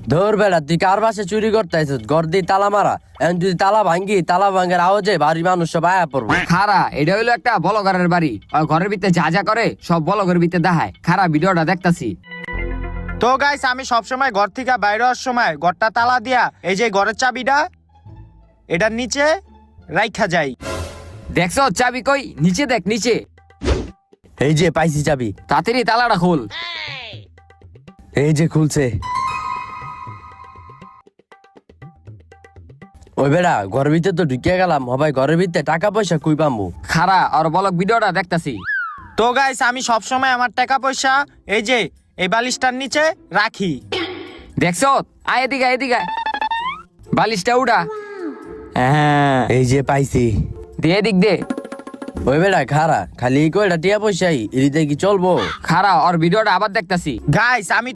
ধর বেড়া তুই কার বাসে চুরি করতে আইছিস? ঘর দিয়ে তালা মারা, এখন যদি তালা ভাঙ্গি, তালা ভাঙ্গার আওয়াজে বাড়ির মানুষ সব আয়া পড়বো। খারা এটা হইলো একটা বলগারের বাড়ি, আর ঘরের ভিতরে যা যা করে সব বলগের ভিতরে দেখায়। খারা ভিডিওটা দেখতাছি। তো গাইস, আমি সবসময় ঘর থেকে বাইরে হওয়ার সময় ঘরটা তালা দিয়া এই যে ঘরের চাবিটা এটার নিচে রাইখা যাই। দেখছো চাবি কই? নিচে দেখ, নিচে। এই যে পাইছি চাবি, তাড়াতাড়ি তালাটা খোল। এই যে খুলছে। ওই বেড়া ঘরের ভিতরে তো ঢুকিয়ে গেলাম, হবাই ঘরের ভিতরে টাকা পয়সা কুই পামু? খারা আর বলক ভিডিওটা দেখতাছি। তো গাইস, আমি সবসময় আমার টাকা পয়সা এই যে এই বালিশটার নিচে রাখি। দেখছো? আয় এদিকে, এদিকে আয়। বালিশটা উড়া। হ্যাঁ, এই যে পাইছি। দে এদিক দে। ওই বেড়া খারা, খালি এই কয়টা টিয়া পয়সাই এদিকে কি চলবো? খারা আর ভিডিওটা আবার দেখতাছি। গাইস, আমি